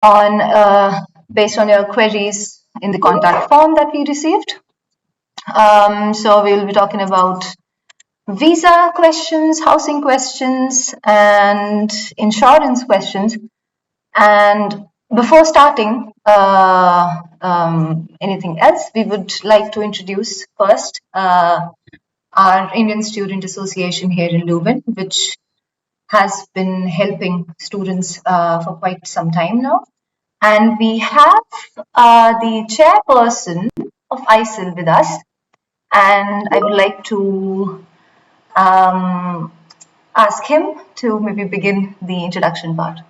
on based on your queries in the contact form that we received. So we'll be talking about visa questions, housing questions, and insurance questions. And before starting anything else, we would like to introduce first our Indian Student Association here in Leuven, which has been helping students for quite some time now. And we have the chairperson of ISAL with us. And I would like to ask him to maybe begin the introduction part.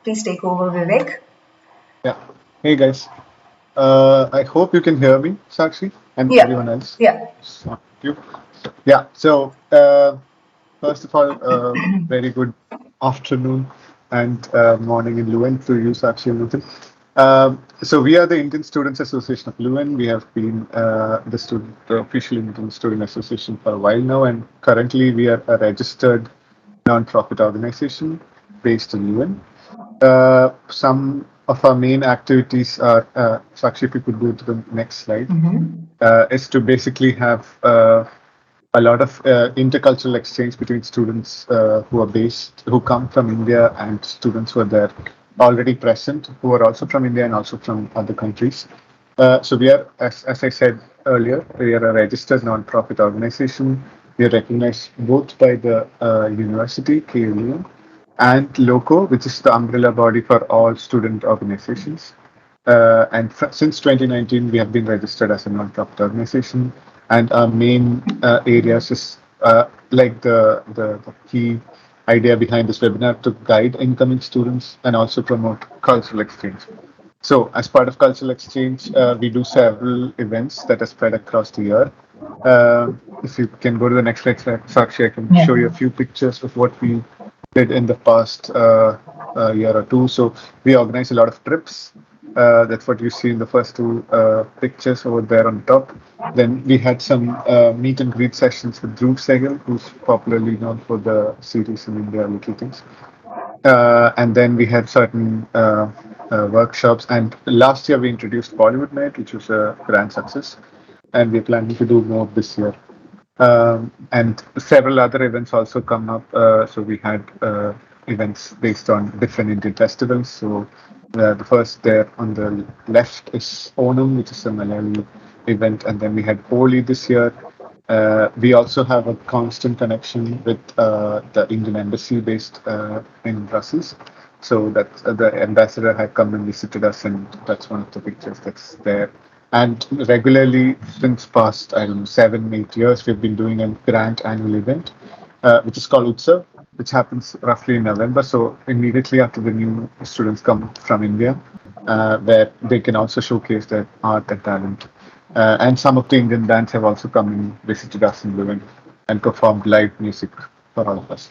Please take over, Vivek. Yeah. Hey, guys. I hope you can hear me, Sakshi, and everyone else. Yeah. Thank you. Yeah. So, first of all, very good afternoon and morning in Leuven to you, Sakshi and Leuven. So we are the Indian Students Association of Leuven. We have been the official Indian Student Association for a while now, and currently we are a registered non-profit organization based in Leuven. Some of our main activities are, Sakshi, if you could go to the next slide, is to basically have a lot of intercultural exchange between students who come from India and students who are there already present, who are also from India and also from other countries. So we are, as I said earlier, we are a registered non-profit organization. We are recognized both by the university, KU, and LOCO, which is the umbrella body for all student organizations. And since 2019, we have been registered as a non-profit organization. And our main areas is like the key idea behind this webinar to guide incoming students and also promote cultural exchange. So as part of cultural exchange, we do several events that are spread across the year. If you can go to the next slide, Sakshi, I can show you a few pictures of what we did in the past year or two. So we organize a lot of trips. That's what you see in the first two pictures over there on top. Then we had some meet and greet sessions with Dhruv Sehgal, who's popularly known for the series in India, Little Things. And then we had certain workshops. And last year we introduced Bollywood Night, which was a grand success. And we're planning to do more this year. And several other events also come up. So we had events based on different Indian festivals. So the first there on the left is Onam, which is a Malayali event. And then we had Holi this year. We also have a constant connection with the Indian embassy based in Brussels. So that the ambassador had come and visited us, and that's one of the pictures that's there. And regularly, since past, I don't know, 7-8 years, we've been doing a grand annual event, which is called Utsav, which happens roughly in November. So immediately after the new students come from India, where they can also showcase their art and talent. And some of the Indian bands have also come and visited us in Leuven and performed live music for all of us.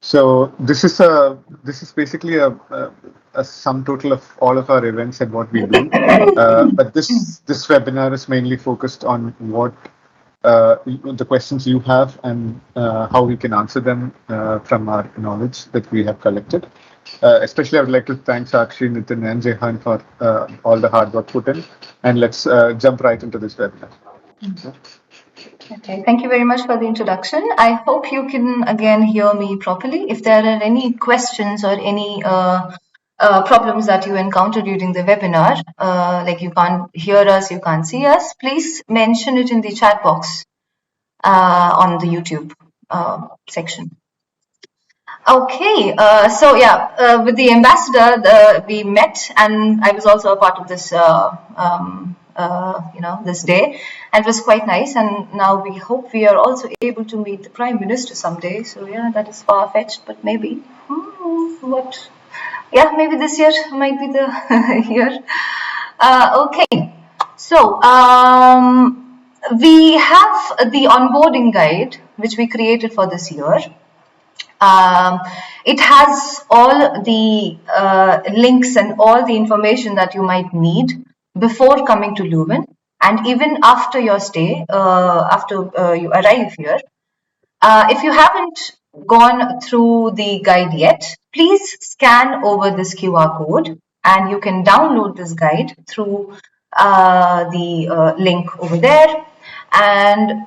So this is basically a sum total of all of our events and what we do. But this webinar is mainly focused on what the questions you have and how we can answer them from our knowledge that we have collected. Especially, I would like to thank Sakshi, Nitin, and Jehan for all the hard work put in. And let's jump right into this webinar. Okay, thank you very much for the introduction. I hope you can again hear me properly. If there are any questions or any problems that you encounter during the webinar, like you can't hear us, you can't see us, please mention it in the chat box on the YouTube section. Okay, so yeah, with the ambassador, we met, and I was also a part of this, this day, and it was quite nice. And now we hope we are also able to meet the Prime Minister someday. So yeah, that is far fetched, but maybe what? Yeah, maybe this year might be the year. Okay, so we have the onboarding guide which we created for this year. It has all the links and all the information that you might need before coming to Leuven, and even after your stay, after you arrive here. If you haven't gone through the guide yet, please scan over this QR code and you can download this guide through the link over there. And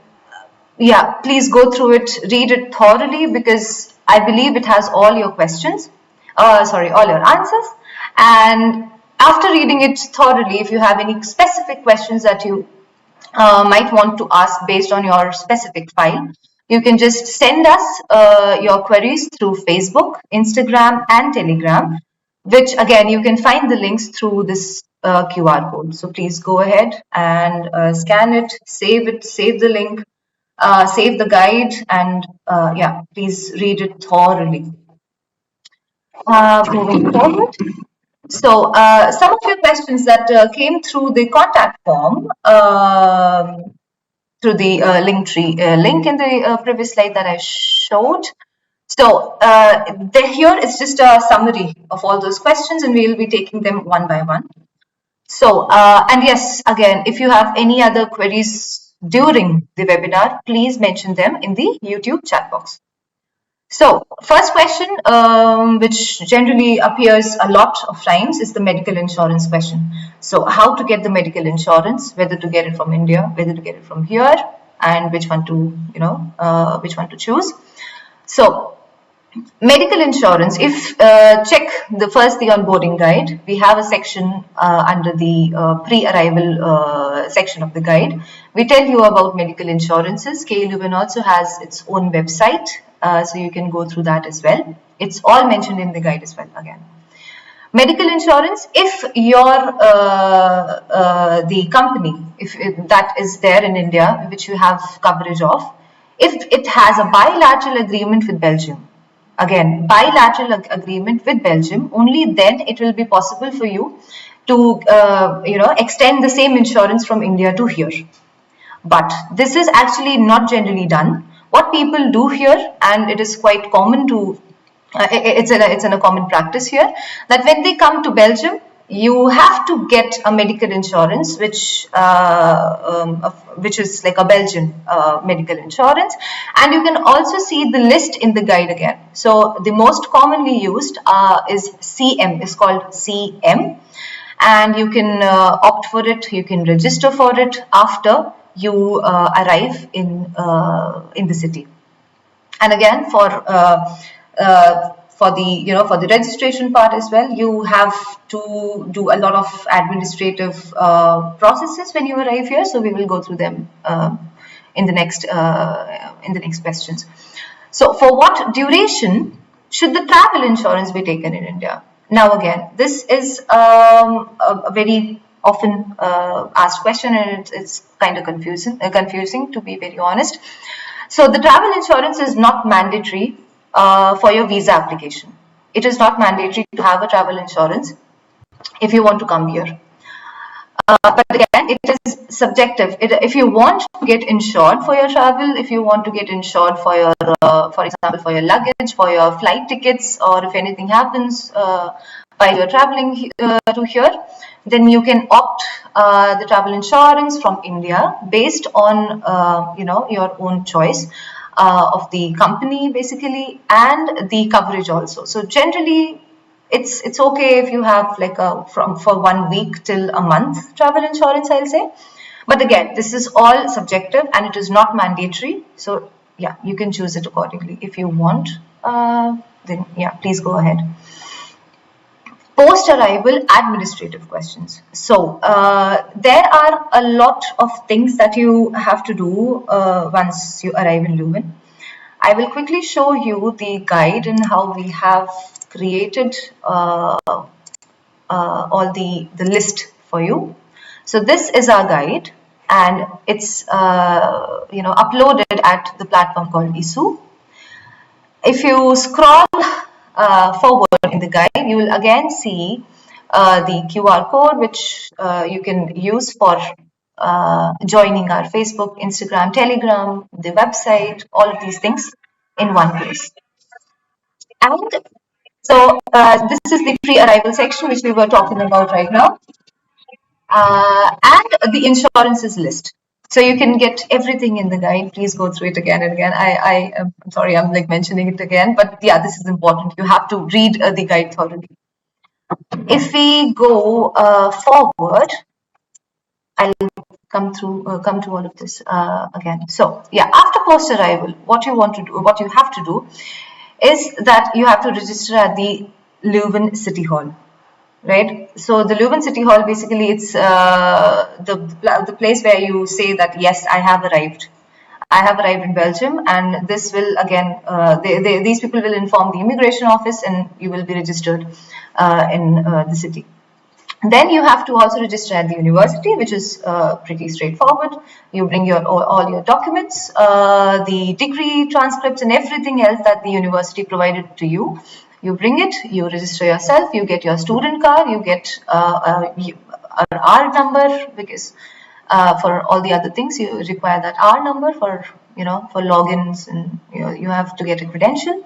yeah, please go through it, read it thoroughly, because I believe it has all your questions, all your answers. And after reading it thoroughly, if you have any specific questions that you might want to ask based on your specific file, you can just send us your queries through Facebook, Instagram, and Telegram, which again, you can find the links through this QR code. So please go ahead and scan it, save the link, save the guide, and yeah, please read it thoroughly. Moving forward. So, some of your questions that came through the contact form, through the link in the previous slide that I showed. So, here is just a summary of all those questions, and we will be taking them one by one. So, and yes, again, if you have any other queries during the webinar, please mention them in the YouTube chat box. So, first question, which generally appears a lot of times, is the medical insurance question. So, how to get the medical insurance, whether to get it from India, whether to get it from here, and which one to, which one to choose. So, medical insurance, if check the onboarding guide, we have a section under the pre-arrival section of the guide. We tell you about medical insurances. Leuven also has its own website, so you can go through that as well. It's all mentioned in the guide as well again. Medical insurance, if your the company, if that is there in India, which you have coverage of, if it has a bilateral agreement with Belgium, again, bilateral agreement with Belgium, only then it will be possible for you to, extend the same insurance from India to here. But this is actually not generally done. What people do here, and it is quite common to, it's in a common practice here, that when they come to Belgium, you have to get a medical insurance, which is like a Belgian medical insurance, and you can also see the list in the guide again. So the most commonly used is CM, is called CM, and you can opt for it, you can register for it after you arrive in the city. And again, for the registration part as well, you have to do a lot of administrative processes when you arrive here. So we will go through them in the next questions. So, for what duration should the travel insurance be taken in India? Now, again, this is a very often asked question, and it's kind of confusing, to be very honest. So, the travel insurance is not mandatory for your visa application. It is not mandatory to have a travel insurance if you want to come here. But again, it is subjective. If you want to get insured for your travel, if you want to get insured for your, for example, for your luggage, for your flight tickets, or if anything happens while you're traveling to here, then you can opt the travel insurance from India based on your own choice of the company basically, and the coverage also. So generally, it's okay if you have like for 1 week till a month travel insurance, I'll say. But again, this is all subjective and it is not mandatory. So yeah, you can choose it accordingly. If you want, then yeah, please go ahead. Post-arrival administrative questions. So there are a lot of things that you have to do once you arrive in Leuven. I will quickly show you the guide and how we have created all the list for you. So this is our guide, and it's uploaded at the platform called ISAL. If you scroll forward in the guide, you will again see the QR code, which you can use for joining our Facebook, Instagram, Telegram, the website, all of these things in one place. And so this is the pre-arrival section, which we were talking about right now, and the insurances list. So you can get everything in the guide. Please go through it again and again. I'm sorry, I'm like mentioning it again, but yeah, this is important. You have to read the guide thoroughly. If we go forward, I'll come to all of this again. So yeah, after post arrival, what you have to do is that you have to register at the Leuven City Hall, right? So the Leuven City Hall, basically, it's the place where you say that yes, I have arrived. I have arrived in Belgium, and this will again, these people will inform the immigration office, and you will be registered in the city. Then you have to also register at the university, which is pretty straightforward. You bring all your documents, the degree transcripts, and everything else that the university provided to you. You bring it, you register yourself, you get your student card, you get an R number, because for all the other things you require that R number for for logins, and you have to get a credential.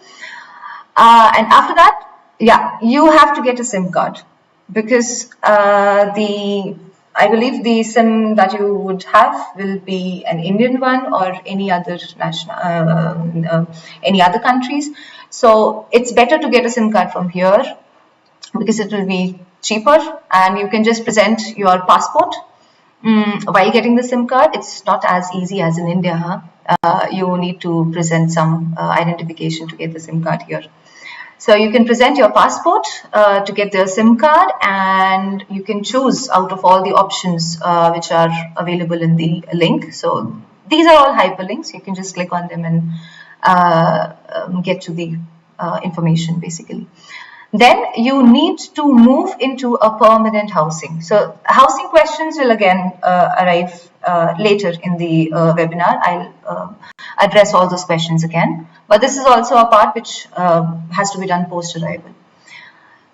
And after that, yeah, you have to get a SIM card, because I believe the SIM that you would have will be an Indian one or any other any other countries. So it's better to get a SIM card from here, because it will be cheaper, and you can just present your passport while getting the SIM card. It's not as easy as in India, huh? You need to present some identification to get the SIM card here. So you can present your passport to get the SIM card, and you can choose out of all the options which are available in the link. So these are all hyperlinks. You can just click on them and get to the information, basically. Then you need to move into a permanent housing. So housing questions will again arrive later in the webinar. I'll address all those questions again. But this is also a part which has to be done post-arrival.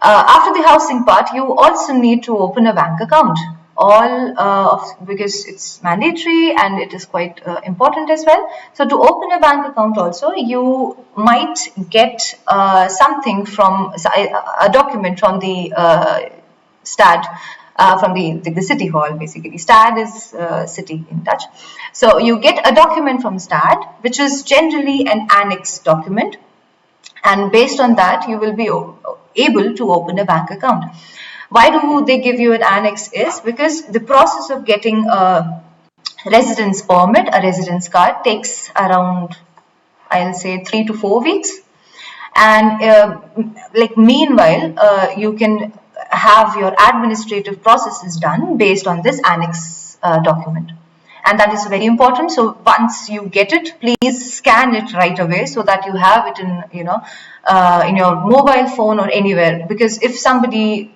After the housing part, you also need to open a bank account. Because it's mandatory and it is quite important as well. So to open a bank account also, you might get something from a document from the STAD, from the city hall, basically. STAD is city in Dutch. So you get a document from STAD, which is generally an annex document, and based on that you will be able to open a bank account. Why do they give you an annex is because the process of getting a residence permit, a residence card, takes around, I'll say, 3 to 4 weeks. And meanwhile, you can have your administrative processes done based on this annex document. And that is very important. So once you get it, please scan it right away so that you have it in, in your mobile phone or anywhere. Because if somebody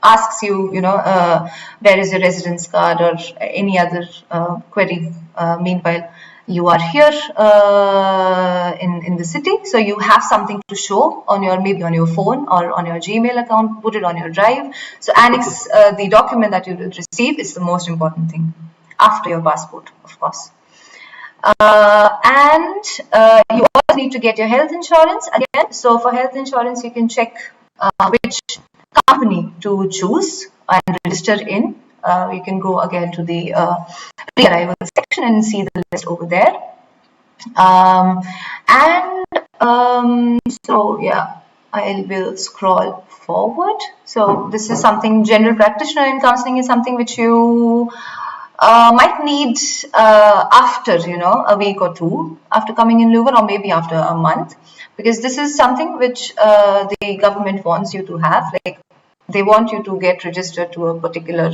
asks you, where is your residence card or any other query, meanwhile you are here in the city, so you have something to show on maybe on your phone or on your Gmail account, put it on your drive. So annex the document that you will receive is the most important thing after your passport, of course. And you also need to get your health insurance again. So for health insurance, you can check which company to choose and register in. You can go again to the pre-arrival section and see the list over there. So yeah, I will scroll forward. So this is something general practitioner in counseling is something which you might need after a week or two after coming in Leuven, or maybe after a month, because this is something which the government wants you to have. Like, they want you to get registered to a particular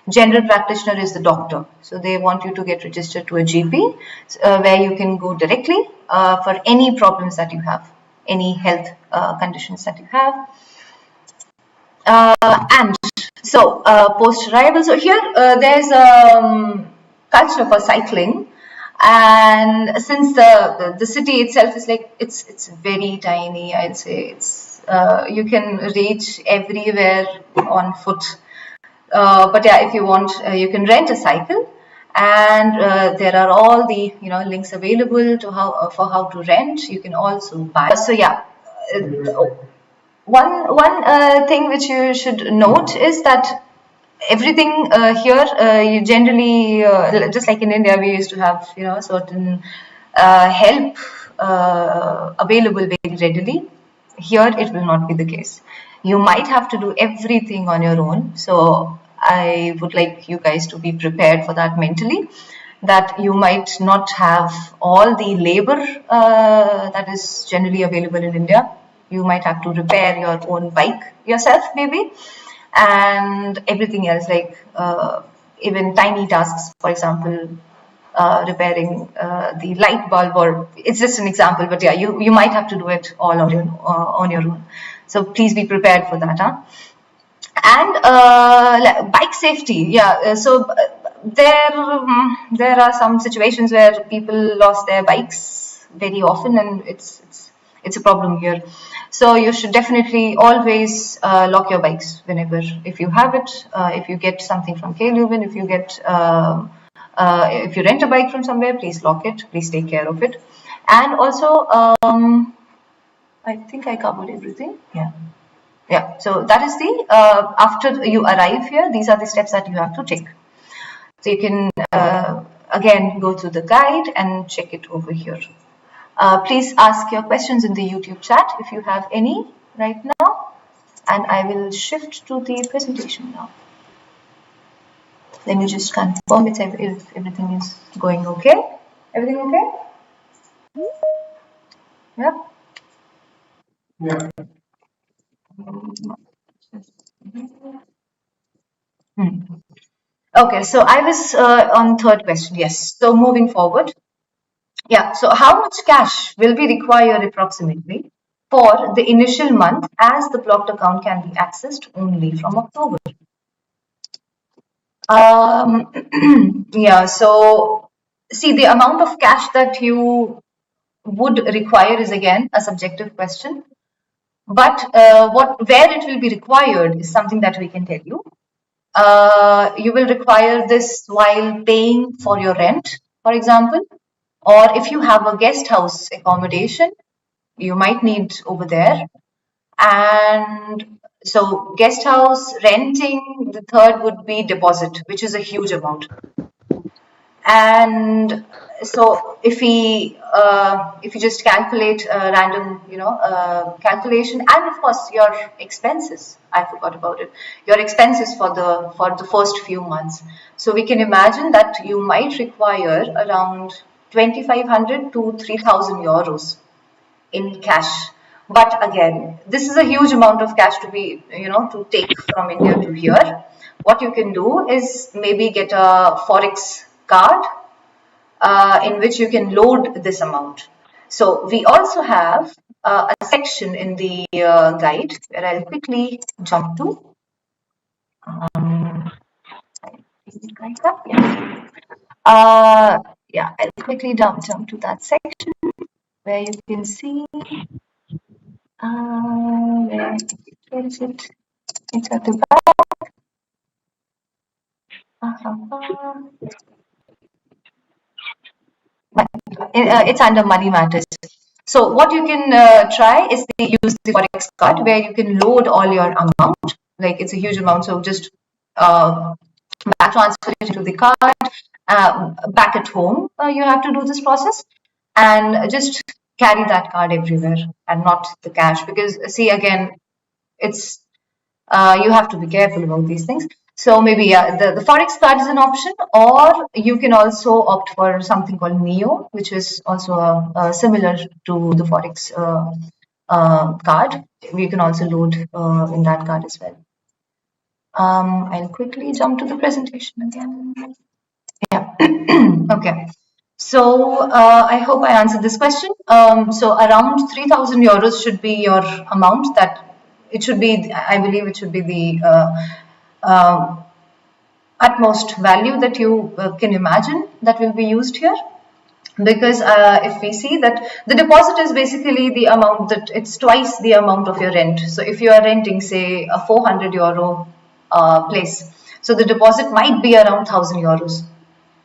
general practitioner is the doctor, so they want you to get registered to a GP where you can go directly for any problems that you have, any health conditions that you have. And so post-arrival, so here there's a culture for cycling, and since the city itself is like it's very tiny, I'd say it's you can reach everywhere on foot, but yeah, if you want, you can rent a cycle, and there are all the links available to how to rent. You can also buy. So yeah, one thing which you should note is that everything here, you generally, just like in India, we used to have, certain help available very readily. Here, it will not be the case. You might have to do everything on your own. So I would like you guys to be prepared for that mentally, that you might not have all the labor that is generally available in India. You might have to repair your own bike yourself, maybe, and everything else, like even tiny tasks, for example, repairing the light bulb, or it's just an example, but yeah, you might have to do it all on your own. So please be prepared for that, huh? And bike safety, yeah. There are some situations where people lost their bikes very often, and it's a problem here. So you should definitely always lock your bikes whenever, if you have it, if you get something from Leuven, if you rent a bike from somewhere, please lock it, please take care of it. And also, I think I covered everything. Yeah, so that is the, after you arrive here, these are the steps that you have to take. So you can, again, go to the guide and check it over here. Please ask your questions in the YouTube chat if you have any right now. And I will shift to the presentation now. Let me just confirm if everything is going okay. Everything okay? Yeah. Yeah. Okay, so I was on third question. Yes. So moving forward. Yeah. So how much cash will be required approximately for the initial month, as the blocked account can be accessed only from October? Yeah. So see, the amount of cash that you would require is again a subjective question. But where it will be required is something that we can tell you. You will require this while paying for your rent, for example, or if you have a guest house accommodation, you might need over there. And so guest house, renting, the third would be deposit, which is a huge amount. And so if you just calculate a random, calculation, and of course your expenses, I forgot about it, your expenses for the first few months. So we can imagine that you might require around 2,500 to 3,000 euros in cash. But again, this is a huge amount of cash to be, to take from India to here. What you can do is maybe get a Forex card in which you can load this amount. So we also have a section in the guide where I'll quickly jump to. I'll quickly jump to that section where you can see where is it? It's at the back. It's under money matters. So what you can try is use the Forex card where you can load all your amount. Like it's a huge amount, so just back transfer it to the card. Back at home, you have to do this process, and just carry that card everywhere and not the cash, because see, again, it's you have to be careful about these things. So maybe the Forex card is an option, or you can also opt for something called Neo, which is also similar to the Forex card. You can also load in that card as well. I'll quickly jump to the presentation again. Yeah. Okay. So I hope I answered this question. So around 3,000 euros should be your amount that it should be. I believe it should be the utmost value that you can imagine that will be used here. Because if we see that the deposit is basically the amount that it's twice the amount of your rent. So if you are renting, say, a 400 euro place, so the deposit might be around 1,000 euros.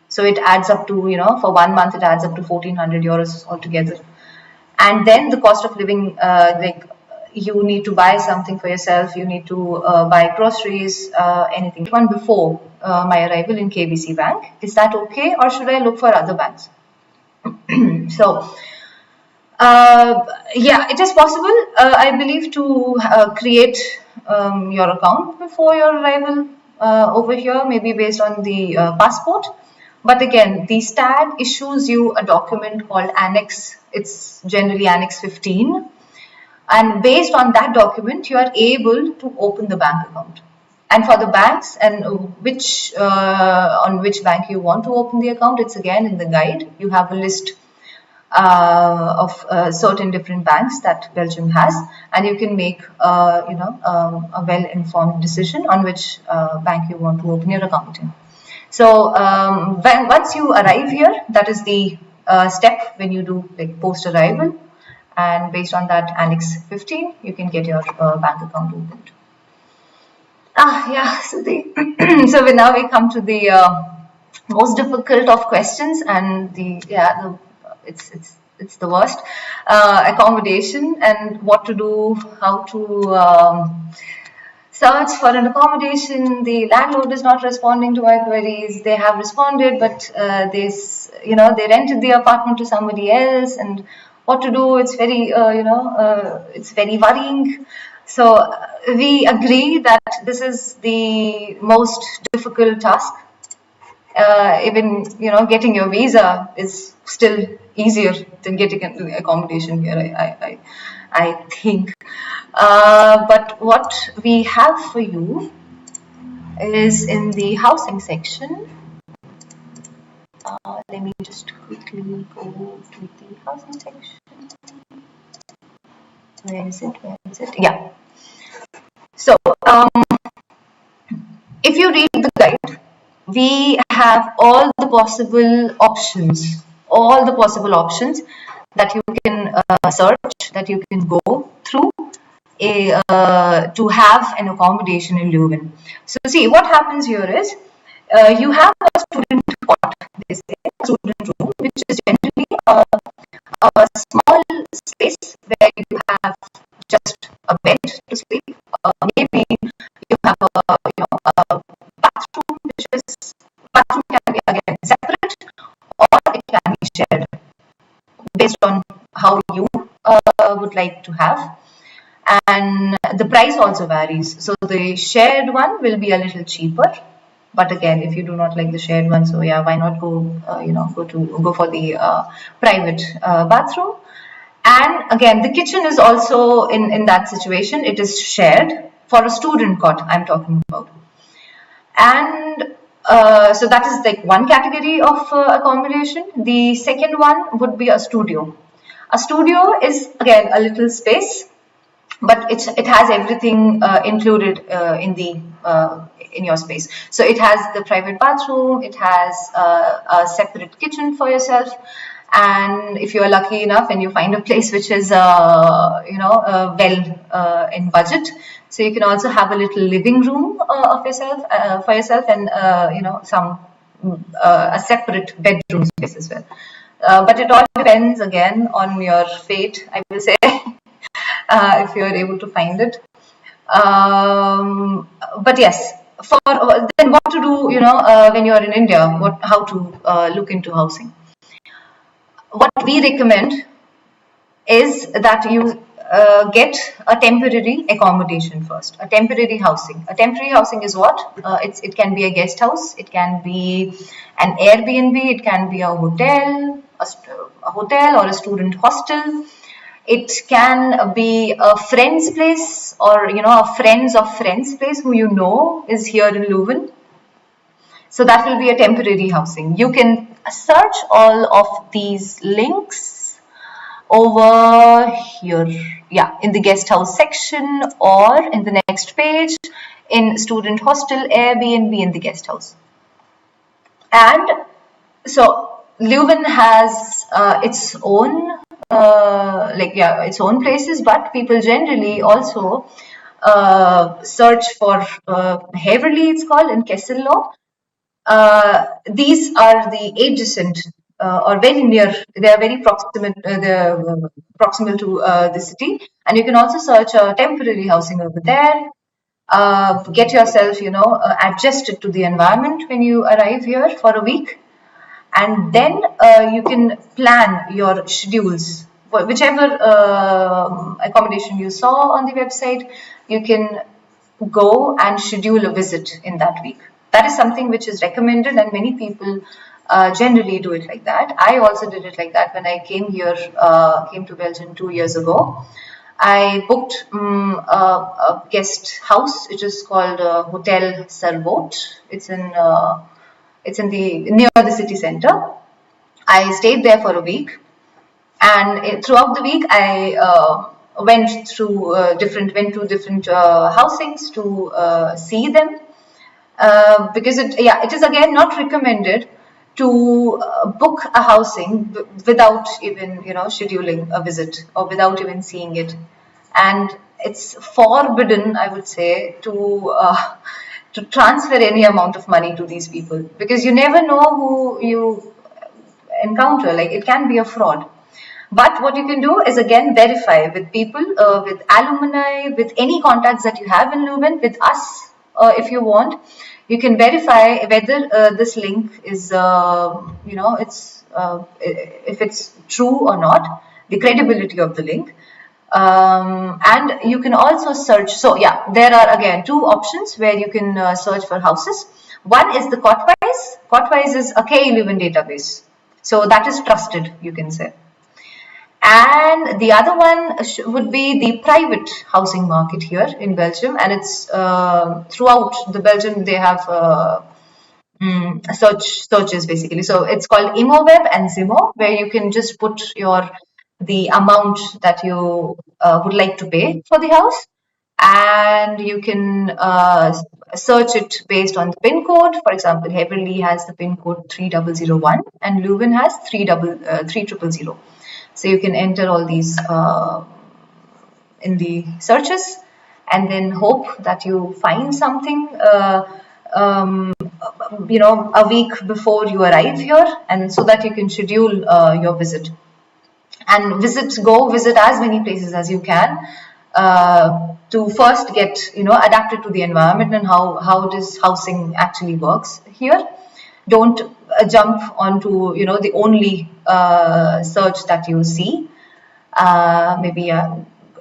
So it adds up to, for 1 month, it adds up to 1,400 euros altogether. And then the cost of living, you need to buy something for yourself, you need to buy groceries, anything. One before my arrival in KBC Bank. Is that okay, or should I look for other banks? So, yeah, it is possible, I believe, to create your account before your arrival over here, maybe based on the passport. But again, the STAD issues you a document called Annex. It's generally Annex 15. And based on that document, you are able to open the bank account. And for the banks and on which bank you want to open the account, it's again in the guide. You have a list of certain different banks that Belgium has, and you can make a well-informed decision on which bank you want to open your account in. So once you arrive here, that is the step when you do like post-arrival, and based on that Annex 15, you can get your bank account opened. Yeah. So now we come to the most difficult of questions, and it's the worst. Accommodation and what to do, how to search for an accommodation. The landlord is not responding to my queries. They have responded, but they rented the apartment to somebody else, and what to do? It's very it's very worrying. So we agree that this is the most difficult task. Even getting your visa is still easier than getting an accommodation here, I think. But what we have for you is in the housing section. Let me just quickly go to the housing section. Where is it? Yeah. So, if you read the guide, we have all the possible options that you can search, that you can go through to have an accommodation in Leuven. So see, what happens here is you have a student cot, they say, a student room, which is generally a small space where you have just a bed to sleep. Maybe you have a bathroom, bathroom can be again separate, or it can be shared based on how you would like to have. And the price also varies. So the shared one will be a little cheaper. But again, if you do not like the shared one, so yeah, why not go for the private bathroom? And again, the kitchen is also in that situation. It is shared for a student cot, I'm talking about. And so that is like one category of accommodation. The second one would be a studio. A studio is again a little space, but it has everything included in your space. So it has the private bathroom, it has a separate kitchen for yourself, and if you are lucky enough and you find a place which is well in budget, so you can also have a little living room for yourself, and some a separate bedroom space as well. But it all depends again on your fate, I will say. If you are able to find it. But yes, then what to do, when you are in India, how to look into housing. What we recommend is that you get a temporary accommodation first, a temporary housing. A temporary housing is what? It can be a guest house, it can be an Airbnb, it can be a hotel or a student hostel. It can be a friend's place, or a friends of friends place who is here in Leuven. So that will be a temporary housing. You can search all of these links over here, in the guest house section, or in the next page in student hostel, Airbnb, in the guest house. And so Leuven has its own its own places, but people generally also search for Haverly, it's called, in Kessel. These are the adjacent or very near. They are very proximate. They're proximal to the city, and you can also search temporary housing over there. Get yourself, adjusted to the environment when you arrive here for a week, and then you can plan your schedules. Whichever accommodation you saw on the website, you can go and schedule a visit in that week. That is something which is recommended, and many people generally do it like that. I also did it like that when I came here, came to Belgium 2 years ago. I booked a guest house. It is called Hotel Servoot. It's in the near the city center. I stayed there for a week, and throughout the week I went to different housings to see them, because it is again not recommended to book a housing without even scheduling a visit or without even seeing it, and it's forbidden, I would say, to transfer any amount of money to these people, because you never know who you encounter. Like, it can be a fraud. But what you can do is again verify with people, with alumni, with any contacts that you have in Leuven, with us, if you want. You can verify whether this link is, if it's true or not, the credibility of the link. And you can also search. So yeah, there are again two options where you can search for houses. One is the Kotwise. Kotwise is a Leuven database. So that is trusted, you can say. And the other one would be the private housing market here in Belgium, and it's throughout the Belgium they have searches basically. So it's called ImmoWeb and Zimmo, where you can just put the amount that you would like to pay for the house, and you can search it based on the PIN code. For example, Heverlee has the PIN code 3001 and Leuven has 3000. So you can enter all these in the searches, and then hope that you find something a week before you arrive here, and so that you can schedule your visit. And visit as many places as you can to first get adapted to the environment and how this housing actually works here. Don't jump onto the only search that you see. Maybe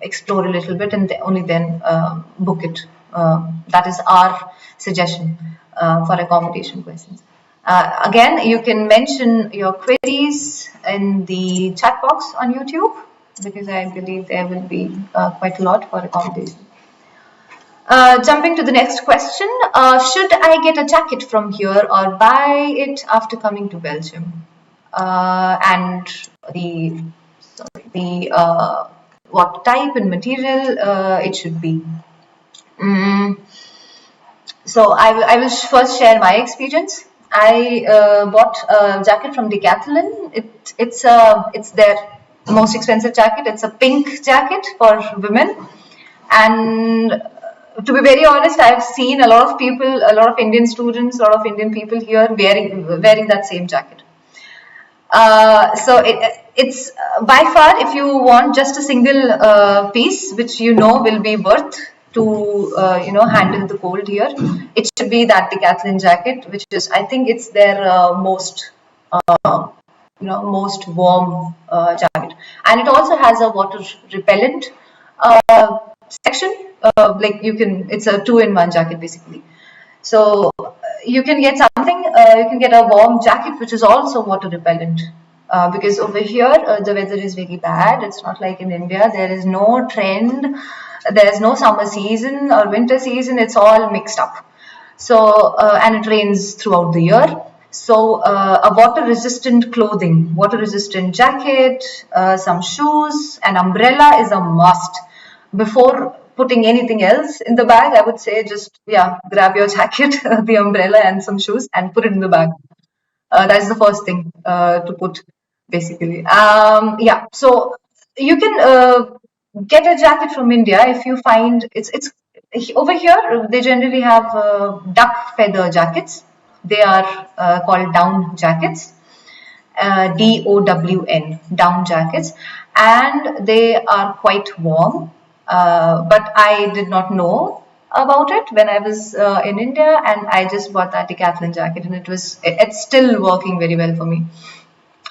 explore a little bit and only then book it. That is our suggestion for accommodation questions. Again, you can mention your queries in the chat box on YouTube, because I believe there will be quite a lot for accommodation. Jumping to the next question, should I get a jacket from here or buy it after coming to Belgium? And what type and material it should be. So I will first share my experience. I bought a jacket from Decathlon. It's their most expensive jacket. It's a pink jacket for women, and to be very honest, I've seen a lot of people, a lot of Indian students, a lot of Indian people here wearing that same jacket. So it's by far, if you want just a single piece, which will be worth to handle the cold here, it should be that Decathlon jacket, which is, I think it's their most warm jacket, and it also has a water repellent section. It's a 2-in-1 jacket basically. So you can get something, you can get a warm jacket which is also water repellent, because over here the weather is very bad. It's not like in India. There is no trend, there is no summer season or winter season. It's all mixed up. So and it rains throughout the year. So a water resistant clothing, water resistant jacket, some shoes, an umbrella is a must. Before putting anything else in the bag, I would say just grab your jacket, the umbrella and some shoes and put it in the bag. That's the first thing to put basically. So you can get a jacket from India if you find it's over here. They generally have duck feather jackets. They are called down jackets, DOWN, down jackets, and they are quite warm. But I did not know about it when I was in India, and I just bought that decathlon jacket, and it's still working very well for me.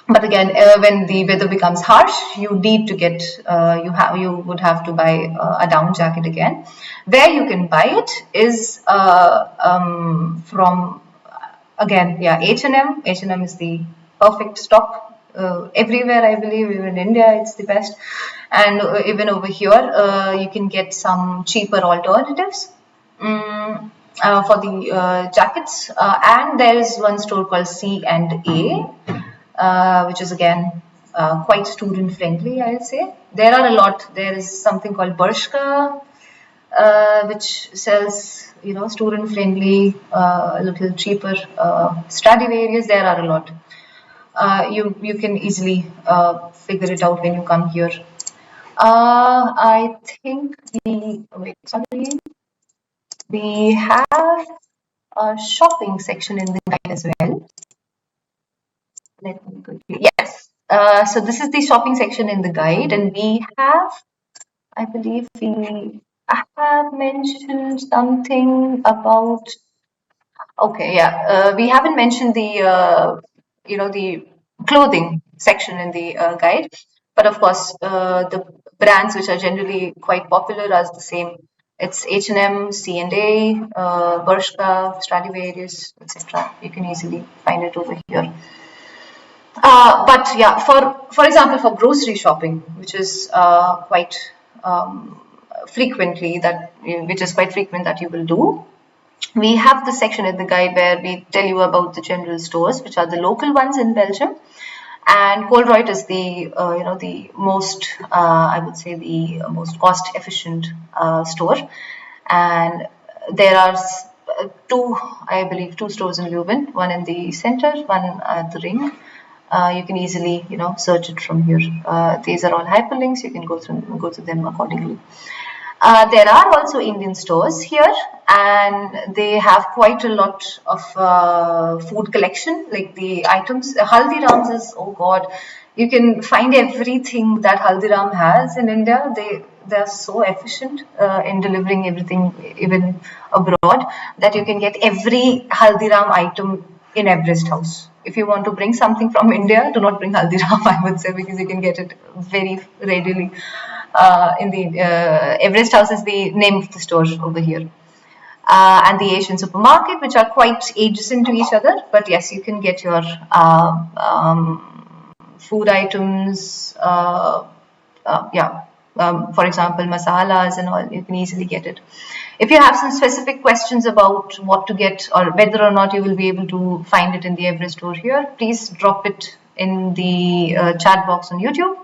But again, when the weather becomes harsh, you need to get you would have to buy a down jacket again. Where you can buy it is from again, yeah, H&M. H&M is the perfect stock everywhere, I believe. Even in India, it's the best. And even over here, you can get some cheaper alternatives for the jackets. And there is one store called C&A, which is again quite student friendly, I'll say. There are a lot. There is something called Bershka, which sells, student friendly, a little cheaper Stradivarius. There are a lot. You can easily figure it out when you come here. I think we have a shopping section in the guide as well. Let me quickly. Yes. So this is the shopping section in the guide, and we have, I believe, I have mentioned something about. Okay, yeah. We haven't mentioned the clothing section in the guide, but of course, the brands which are generally quite popular are the same. It's H&M, C&A, Bershka, Stradivarius, etc. You can easily find it over here. But yeah, for example, for grocery shopping, which is quite frequent that you will do, we have the section in the guide where we tell you about the general stores, which are the local ones in Belgium. And Colruyt is the most, I would say, the most cost efficient store. And there are I believe, two stores in Leuven, one in the center, one at the ring. You can easily, search it from here. These are all hyperlinks. You can go to them accordingly. There are also Indian stores here, and they have quite a lot of food collection, like the items. Haldiram's is, oh God, you can find everything that Haldiram has in India. They are so efficient in delivering everything, even abroad, that you can get every Haldiram item in Everest House. If you want to bring something from India, do not bring Haldiram, I would say, because you can get it very readily. In the Everest House is the name of the store over here. And the Asian supermarket, which are quite adjacent to each other. But yes, you can get your food items, for example, masalas and all, you can easily get it. If you have some specific questions about what to get or whether or not you will be able to find it in the Everest store here, please drop it in the chat box on YouTube,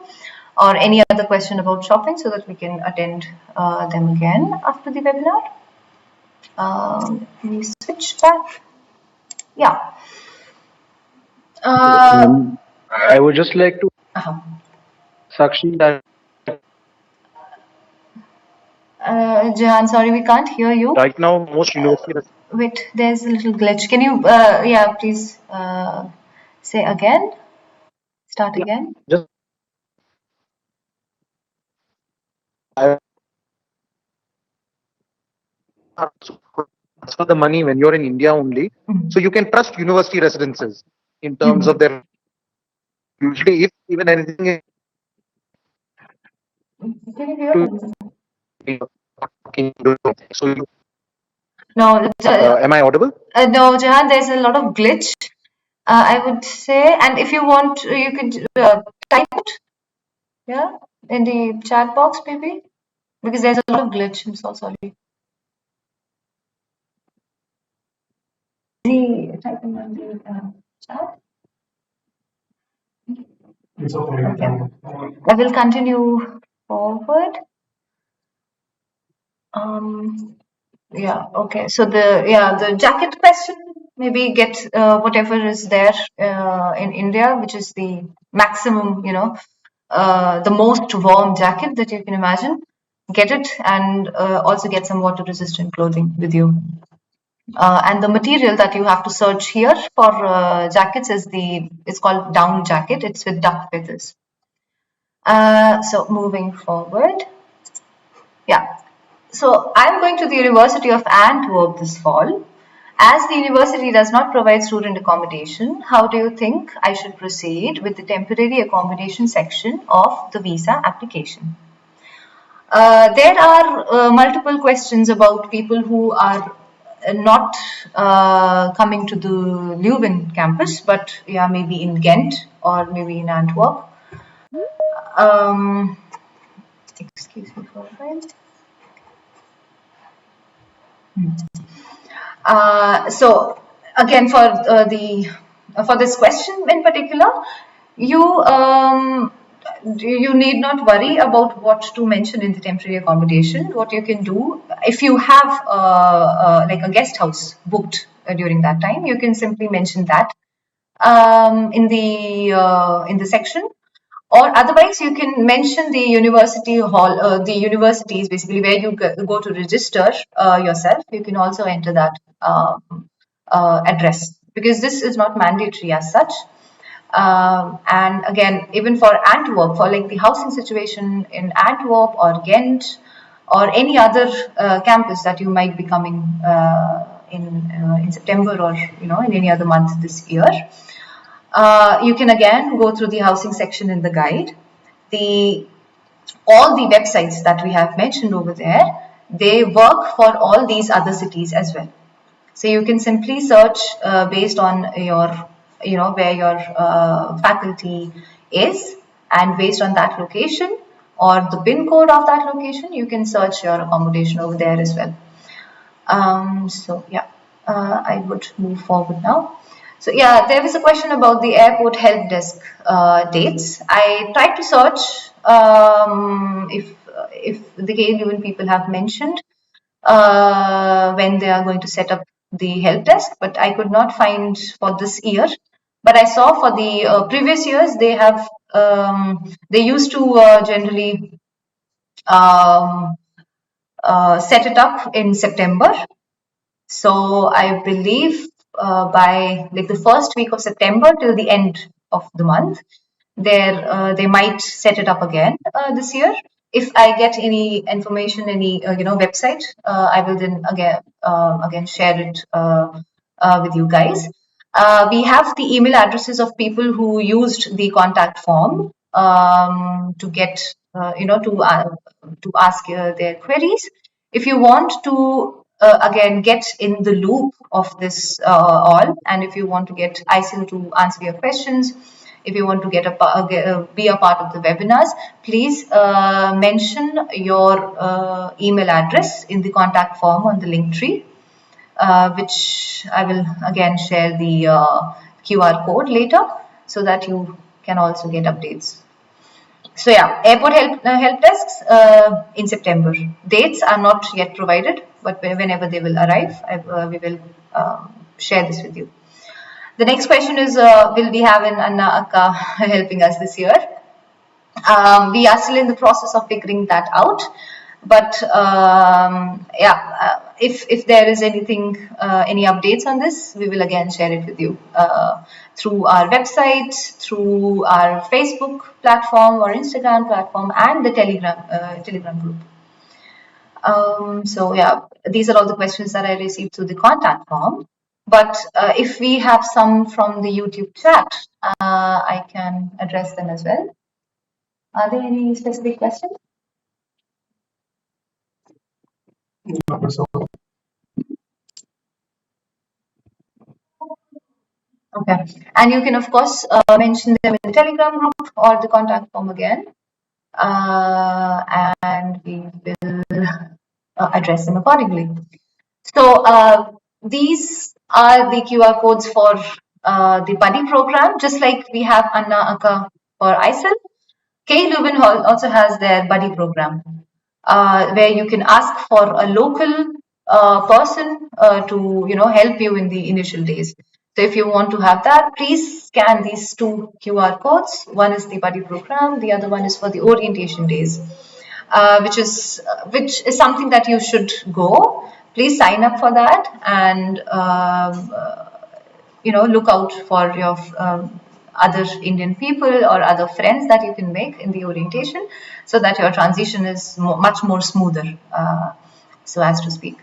or any other question about shopping, so that we can attend them again after the webinar. Let me switch back. Yeah. I would just like to Sakshi that Jahan, sorry, we can't hear you. right now most universities. Wait, there's a little glitch. Can you, please say again? Start again. Just transfer the money when you're in India only. So you can trust university residences in terms of their usually if even anything is Can you hear? so you, No, am I audible? no, Jahan, there's a lot of glitch. I would say, and if you want, you could type it, yeah, in the chat box, maybe, because there's a lot of glitch. I'm so sorry. Typing on the chat. Okay. I will continue forward. Yeah, okay. So the jacket question, maybe get whatever is there in India, which is the maximum, the most warm jacket that you can imagine. Get it, and also get some water resistant clothing with you. And the material that you have to search here for jackets is it's called down jacket. It's with duck feathers. So moving forward, yeah. So I'm going to the University of Antwerp this fall. As the university does not provide student accommodation, how do you think I should proceed with the temporary accommodation section of the visa application? There are multiple questions about people who are not coming to the Leuven campus, but yeah, maybe in Ghent or maybe in Antwerp. Excuse me for a while. So again, for this question in particular, you need not worry about what to mention in the temporary accommodation. What you can do, if you have like a guest house booked during that time, you can simply mention that in the section. Or otherwise, you can mention the university hall, the universities basically where you go to register yourself. You can also enter that address, because this is not mandatory as such. And again, even for Antwerp, for like the housing situation in Antwerp or Ghent or any other campus that you might be coming in September, or in any other month this year, you can again go through the housing section in the guide. All the websites that we have mentioned over there, they work for all these other cities as well. So you can simply search based on where your faculty is, and based on that location or the PIN code of that location, you can search your accommodation over there as well. So yeah, I would move forward now. So yeah, there was a question about the airport help desk dates. I tried to search if the KLUN people have mentioned when they are going to set up the help desk, but I could not find for this year. But I saw for the previous years they used to generally um, set it up in September. So I believe by like the first week of September till the end of the month, they might set it up again this year. If I get any information, any website, I will then again share it with you guys. We have the email addresses of people who used the contact form to get to ask their queries. If you want to again get in the loop of this all, and if you want to get ISAL to answer your questions, if you want to be a part of the webinars, please mention your email address in the contact form on the link tree, which I will again share the QR code later, so that you can also get updates. So yeah, airport help desks in September. Dates are not yet provided, but whenever they will arrive, we will share this with you. The next question is, will we have an Anna Akka helping us this year? We are still in the process of figuring that out. But if there is anything, any updates on this, we will again share it with you through our website, through our Facebook platform or Instagram platform, and the Telegram group. So yeah, these are all the questions that I received through the contact form. But if we have some from the YouTube chat, I can address them as well. Are there any specific questions? Okay, and you can of course mention them in the Telegram group or the contact form again, and we will address them accordingly. So these are the QR codes for the buddy program, just like we have Anna Akka for ISAL. Leuven also has their buddy program, where you can ask for a local person to help you in the initial days. So if you want to have that, please scan these two QR codes. One is the buddy program, the other one is for the orientation days, which is something that you should go, please sign up for that, and look out for your other Indian people or other friends that you can make in the orientation, so that your transition is much more smoother, so as to speak.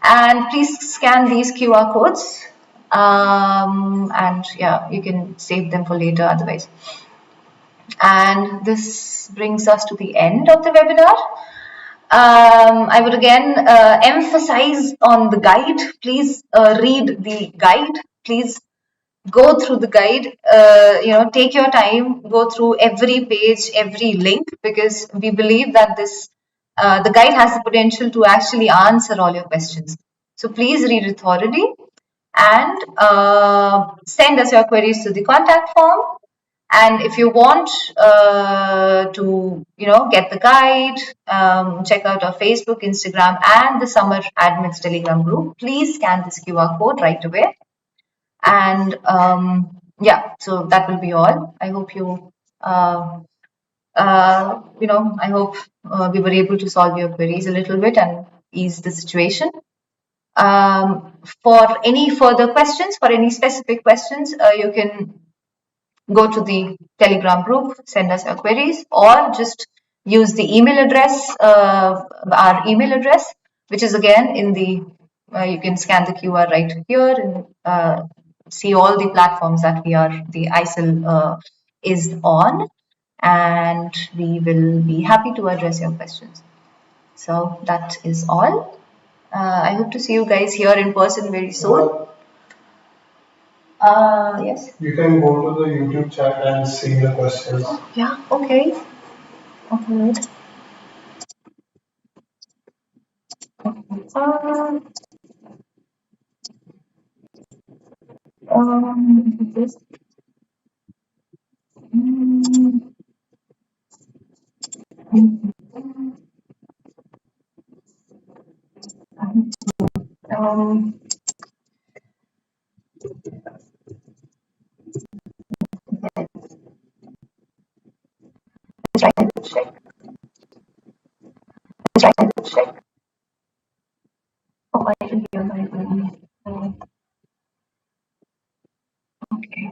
And please scan these QR codes, and yeah, you can save them for later otherwise. And this brings us to the end of the webinar. I would again emphasize on the guide. Please read the guide. Please go through the guide. Take your time, go through every page, every link, because we believe that the guide has the potential to actually answer all your questions. So please read it thoroughly, and send us your queries to the contact form. And if you want to, get the guide, check out our Facebook, Instagram, and the Summer Admits Telegram group, please scan this QR code right away. And yeah, so that will be all. I hope I hope we were able to solve your queries a little bit and ease the situation. For any further questions, for any specific questions, you can go to the Telegram group, send us your queries, or just use the email address, our email address, which is again in the, you can scan the QR right here and see all the platforms that the ISAL is on, and we will be happy to address your questions. So that is all. I hope to see you guys here in person very soon. Yes. You can go to the YouTube chat and see the questions. Yeah, okay. Okay. This. Mm, um, try to check. Try to check. Oh, I can hear my room. Okay.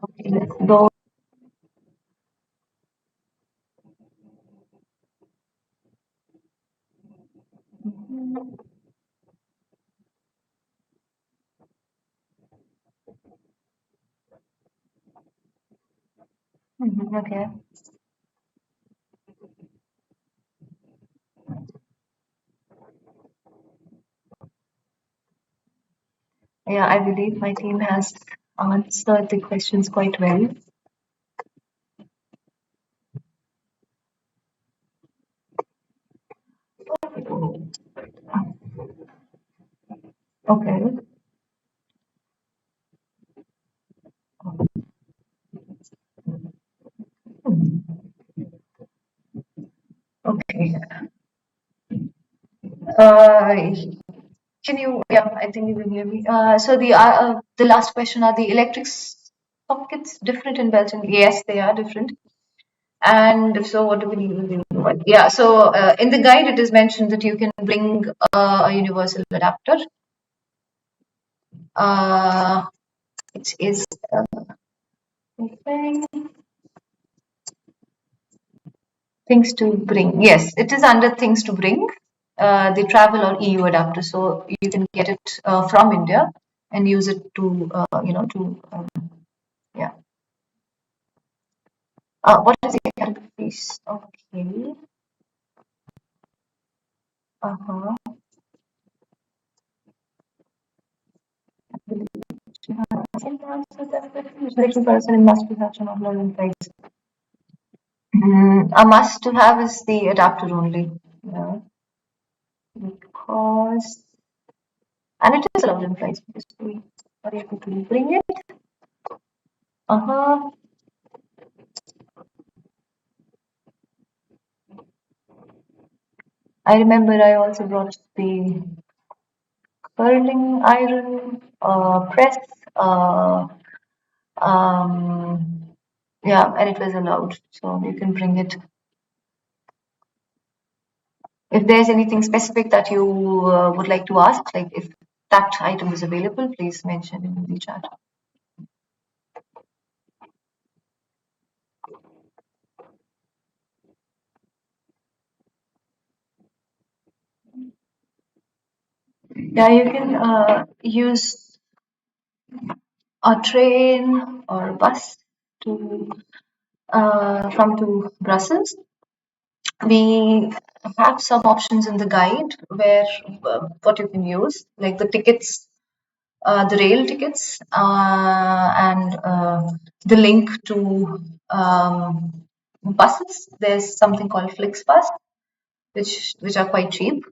Okay, let's go. Okay. Yeah, I believe my team has answered the questions quite well. Okay. Okay. Can you? Yeah, I think you can hear me. So the last question, are the electric sockets different in Belgium? Yes, they are different. And if so, what do we need to do? Yeah, so in the guide, it is mentioned that you can bring a universal adapter. It is things to bring. Yes, it is under things to bring. The travel or EU adapter, so you can get it from India and use it to, yeah. What is the category, please? Okay. Uh-huh. Little person must be such an online price. A must to have is the adapter only. Yeah. Because, and it is allowed in price because we are able to bring it. Uh-huh. I remember I also brought the curling iron, press, yeah, and it was allowed, so you can bring it. If there's anything specific that you would like to ask, like if that item is available, please mention in the chat. Yeah, you can use a train or a bus to come to Brussels. We have some options in the guide where what you can use, like the tickets, the rail tickets, and the link to buses. There's something called FlixBus, which are quite cheap,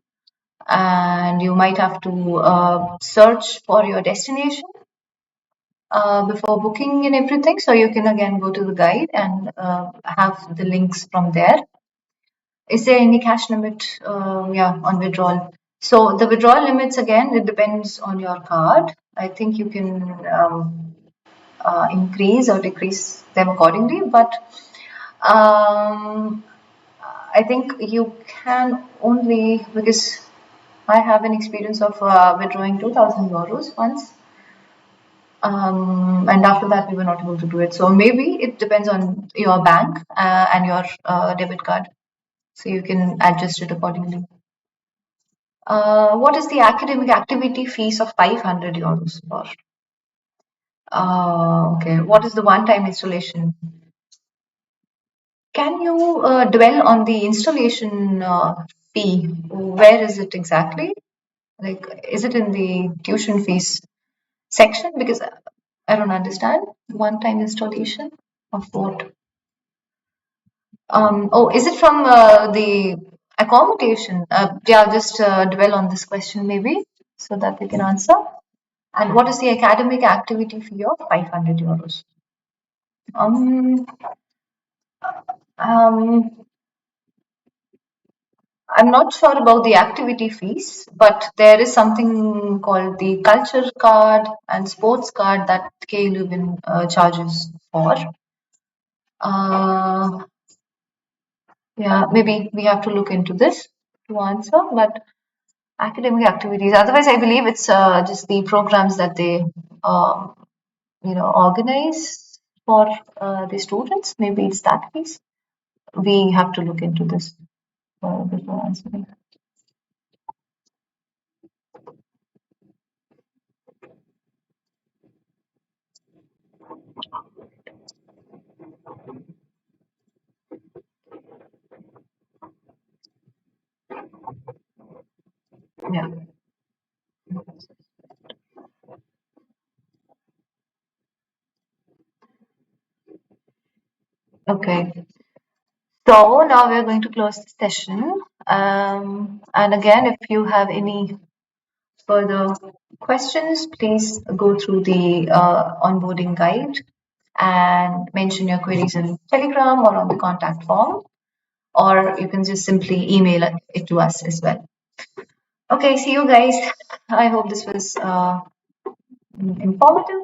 and you might have to search for your destination before booking and everything. So you can again go to the guide and have the links from there. Is there any cash limit? Yeah, on withdrawal. So the withdrawal limits, again, it depends on your card. I think you can increase or decrease them accordingly, but I think you can only, because I have an experience of withdrawing 2,000 euros once. And after that, we were not able to do it. So maybe it depends on your bank and your debit card. So you can adjust it accordingly. What is the academic activity fees of 500 euros for? Okay. What is the one-time installation? Can you dwell on the installation fee? Where is it exactly? Like, is it in the tuition fees section? Because I don't understand. One-time installation of what? Oh, is it from the accommodation? Yeah, just dwell on this question maybe so that we can answer. And what is the academic activity fee of 500 euros? Um, um, I'm not sure about the activity fees, but there is something called the culture card and sports card that K Leuven charges for. Yeah, maybe we have to look into this to answer, but academic activities. Otherwise, I believe it's just the programs that they, organize for the students. Maybe it's that piece. We have to look into this before answering. Yeah. Okay. So now we're going to close the session. And again, if you have any further questions, please go through the onboarding guide and mention your queries in Telegram or on the contact form, or you can just simply email it to us as well. Okay, see you guys. I hope this was informative.